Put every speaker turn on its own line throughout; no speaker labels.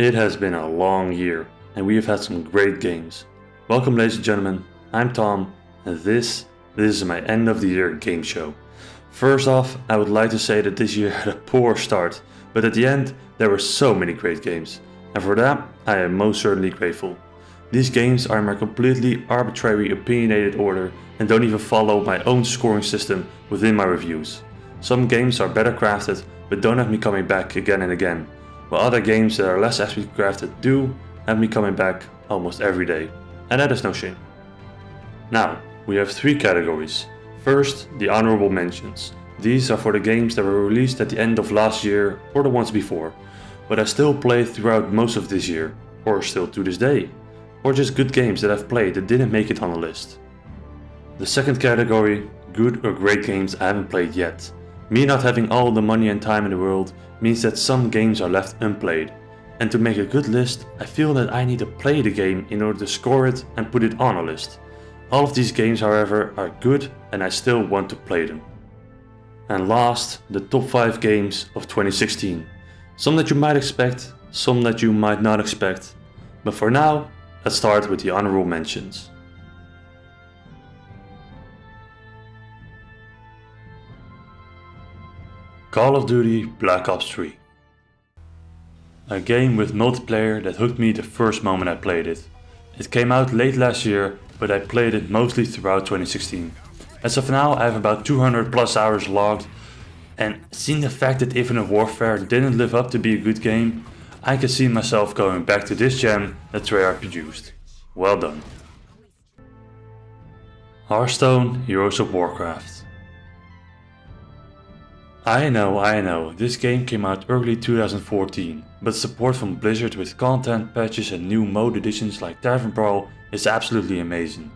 It has been a long year, and we have had some great games. Welcome ladies and gentlemen, I'm Tom, and this is my end of the year game show. First off, I would like to say that this year had a poor start, but at the end there were so many great games, and for that I am most certainly grateful. These games are in my completely arbitrary opinionated order and don't even follow my own scoring system within my reviews. Some games are better crafted but don't have me coming back again and again, while other games that are less aptly crafted do have me coming back almost every day, and that is no shame. Now, we have three categories. First, the honorable mentions. These are for the games that were released at the end of last year or the ones before, but I still played throughout most of this year, or still to this day, or just good games that I've played that didn't make it on the list. The second category, good or great games I haven't played yet. Me not having all the money and time in the world means that some games are left unplayed, and to make a good list I feel that I need to play the game in order to score it and put it on a list. All of these games however are good and I still want to play them. And last, the top 5 games of 2016. Some that you might expect, some that you might not expect, but for now let's start with the honorable mentions. Call of Duty Black Ops 3. A game with multiplayer that hooked me the first moment I played it. It came out late last year, but I played it mostly throughout 2016. As of now I have about 200 plus hours logged, and seeing the fact that Infinite Warfare didn't live up to be a good game, I can see myself going back to this gem that Treyarch produced. Well done. Hearthstone Heroes of Warcraft. I know, this game came out early 2014, but support from Blizzard with content patches and new mode additions like Tavern Brawl is absolutely amazing.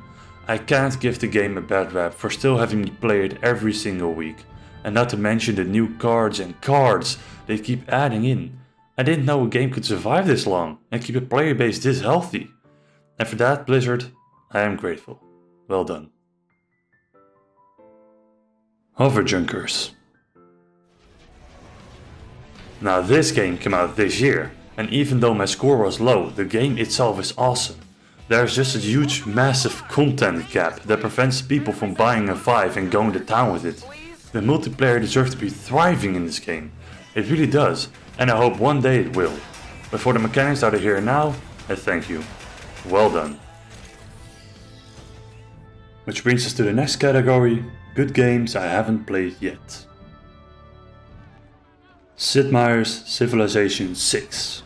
I can't give the game a bad rap for still having me play it every single week, and not to mention the new cards and cards they keep adding in. I didn't know a game could survive this long and keep a player base this healthy. And for that, Blizzard, I am grateful. Well done. Hover Junkers. Now this game came out this year, and even though my score was low, the game itself is awesome. There's just a huge massive content gap that prevents people from buying a Vive and going to town with it. The multiplayer deserves to be thriving in this game. It really does, and I hope one day it will. But for the mechanics that are here now, I thank you. Well done. Which brings us to the next category, good games I haven't played yet. Sid Meier's Civilization 6.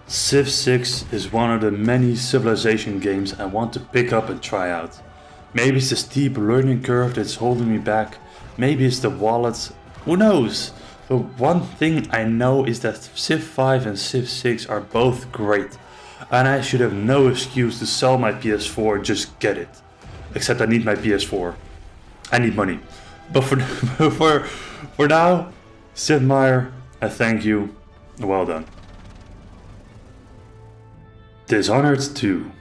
Civ 6 is one of the many Civilization games I want to pick up and try out. Maybe it's the steep learning curve that's holding me back, maybe it's the wallet, who knows? But one thing I know is that Civ 5 and Civ 6 are both great, and I should have no excuse to sell my PS4 and just get it. Except I need my PS4. I need money. But for now, Sid Meier, I thank you. Well done. Dishonored 2.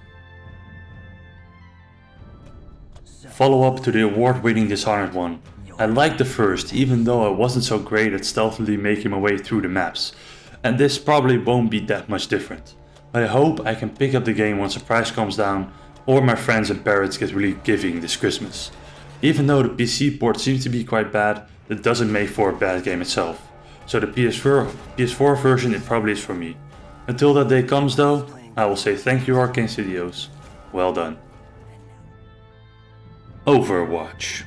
Follow-up to the award-winning Dishonored 1. I liked the first, even though I wasn't so great at stealthily making my way through the maps. And this probably won't be that much different. I hope I can pick up the game once the price comes down, or my friends and parents get really giving this Christmas. Even though the PC port seems to be quite bad, that doesn't make for a bad game itself. So the PS4 version it probably is for me. Until that day comes though, I will say thank you Arcane Studios. Well done. Overwatch.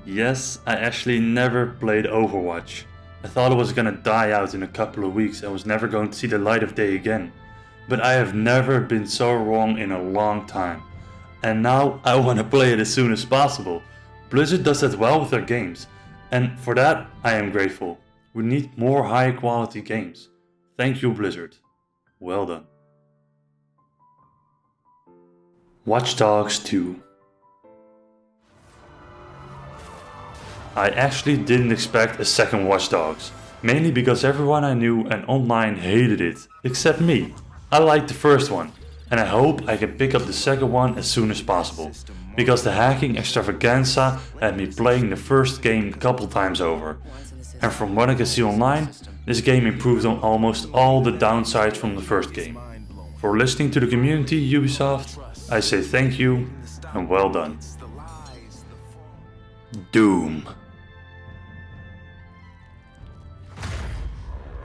Yes, I actually never played Overwatch. I thought it was gonna die out in a couple of weeks and was never going to see the light of day again. But I have never been so wrong in a long time. And now I want to play it as soon as possible. Blizzard does that well with their games, and for that I am grateful. We need more high quality games. Thank you Blizzard. Well done. Watch Dogs 2. I actually didn't expect a second Watch Dogs, mainly because everyone I knew and online hated it, except me. I liked the first one, and I hope I can pick up the second one as soon as possible, because the hacking extravaganza had me playing the first game a couple times over, and from what I can see online, This game improved on almost all the downsides from the first game. For listening to the community, Ubisoft, I say thank you and well done. Doom.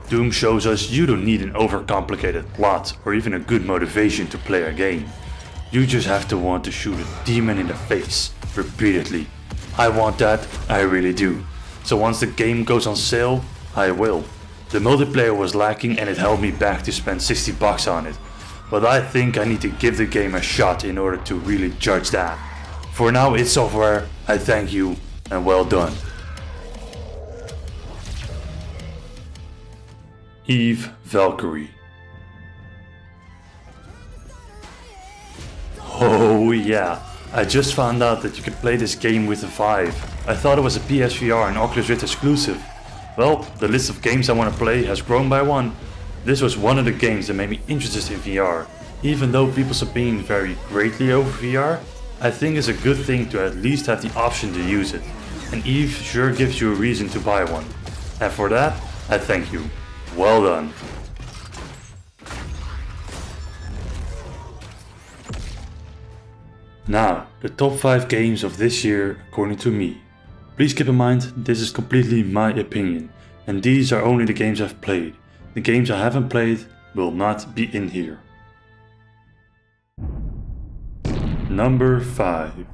Doom shows us you don't need an overcomplicated plot or even a good motivation to play a game. You just have to want to shoot a demon in the face repeatedly. I want that, I really do. So once the game goes on sale, I will. The multiplayer was lacking and it held me back to spend $60 on it. But I think I need to give the game a shot in order to really judge that. For now, id Software, I thank you and well done. Eve Valkyrie. Oh yeah, I just found out that you can play this game with the Vive. I thought it was a PSVR and Oculus Rift exclusive. Well, the list of games I want to play has grown by one. This was one of the games that made me interested in VR. Even though people's opinion vary greatly over VR, I think it's a good thing to at least have the option to use it. And Eve sure gives you a reason to buy one. And for that, I thank you. Well done. Now, the top 5 games of this year according to me. Please keep in mind, this is completely my opinion, and these are only the games I've played. The games I haven't played will not be in here. Number 5.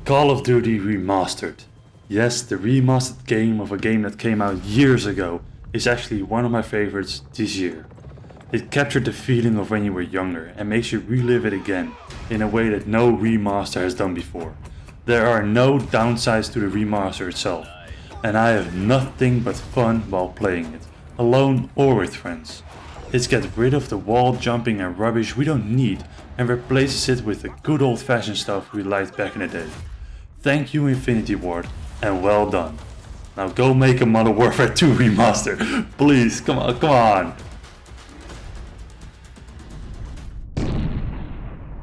Call of Duty Remastered. Yes, the remastered game of a game that came out years ago is actually one of my favorites this year. It captured the feeling of when you were younger and makes you relive it again in a way that no remaster has done before. There are no downsides to the remaster itself, and I have nothing but fun while playing it, alone or with friends. It gets rid of the wall jumping and rubbish we don't need and replaces it with the good old fashioned stuff we liked back in the day. Thank you Infinity Ward, and well done. Now go make a Modern Warfare 2 remaster, please, come on.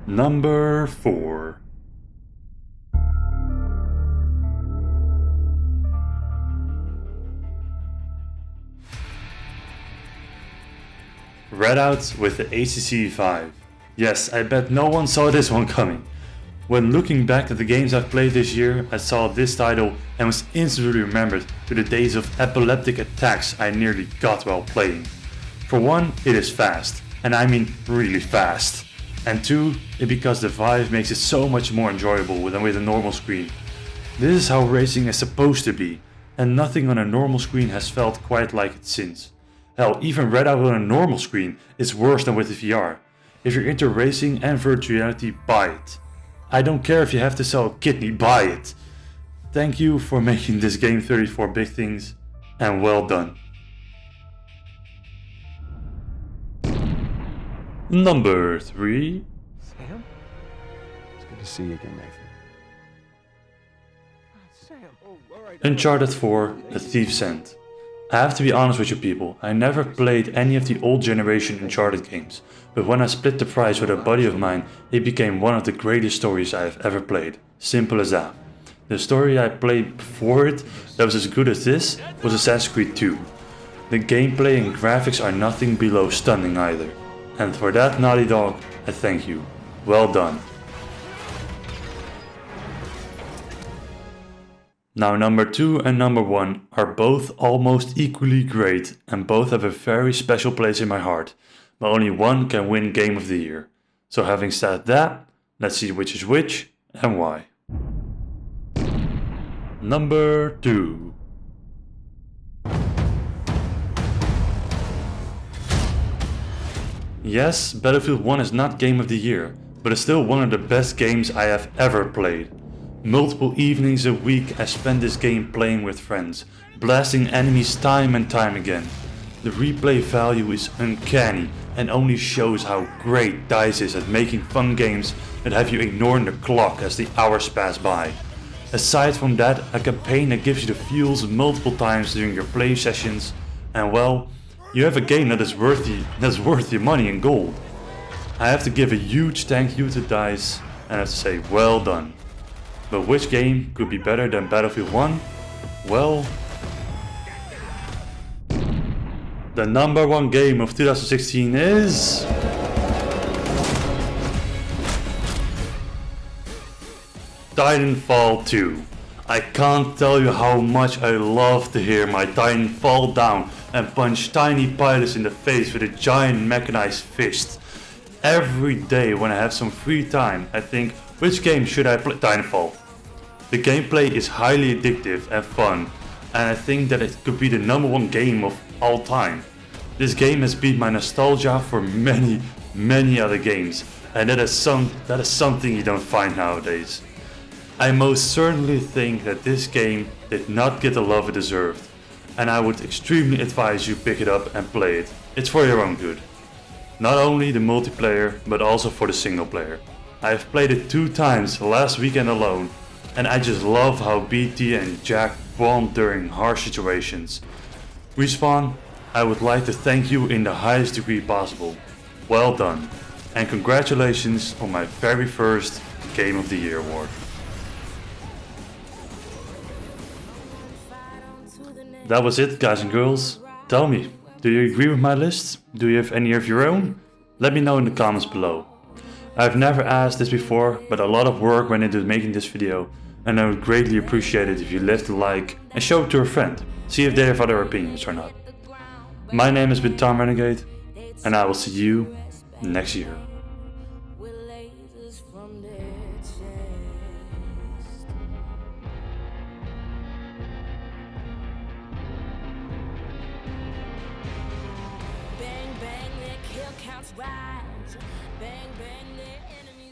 Number 4. Redout with the HTC Vive. Yes, I bet no one saw this one coming. When looking back at the games I've played this year, I saw this title and was instantly remembered to the days of epileptic attacks I nearly got while playing. For one, it is fast, and I mean really fast. And two, because the Vive makes it so much more enjoyable than with a normal screen. This is how racing is supposed to be, and nothing on a normal screen has felt quite like it since. Hell, even Redout on a normal screen is worse than with the VR. If you're into racing and virtual reality, buy it. I don't care if you have to sell a kidney, buy it. Thank you for making this game 34 big things, and well done. Number 3.
Sam? It's good to see you again, Nathan. Sam. Oh, all right.
Uncharted 4, The Thief's End. I have to be honest with you people, I never played any of the old generation Uncharted games, but when I split the prize with a buddy of mine, it became one of the greatest stories I have ever played. Simple as that. The story I played before it that was as good as this was Assassin's Creed 2. The gameplay and graphics are nothing below stunning either. And for that, Naughty Dog, I thank you. Well done. Now number 2 and number 1 are both almost equally great and both have a very special place in my heart, but only one can win Game of the Year. So having said that, let's see which is which and why. Number 2. Yes, Battlefield 1 is not Game of the Year, but it's still one of the best games I have ever played. Multiple evenings a week I spent this game playing with friends, blasting enemies time and time again. The replay value is uncanny and only shows how great DICE is at making fun games that have you ignoring the clock as the hours pass by. Aside from that, a campaign that gives you the feels multiple times during your play sessions, and well, you have a game that is worth your money in gold. I have to give a huge thank you to DICE and I have to say well done. But which game could be better than Battlefield 1? Well, the number one game of 2016 is... Titanfall 2. I can't tell you how much I love to hear my Titan fall down and punch tiny pilots in the face with a giant mechanized fist. Every day when I have some free time, I think, which game should I play? Titanfall. The gameplay is highly addictive and fun, and I think that it could be the number one game of all time. This game has beat my nostalgia for many other games, and that is something you don't find nowadays. I most certainly think that this game did not get the love it deserved, and I would extremely advise you pick it up and play it. It's for your own good. Not only the multiplayer, but also for the single player. I have played it 2 times last weekend alone, and I just love how BT and Jack bond during harsh situations. Respawn, I would like to thank you in the highest degree possible. Well done, and congratulations on my very first Game of the Year award. That was it, guys and girls. Tell me, do you agree with my list? Do you have any of your own? Let me know in the comments below. I've never asked this before, but a lot of work went into making this video, and I would greatly appreciate it if you left a like and show it to a friend. See if they have other opinions or not. My name has been Tom Renegade, and I will see you next year.
Bang bang, their kill counts rise. Bang bang, their enemies.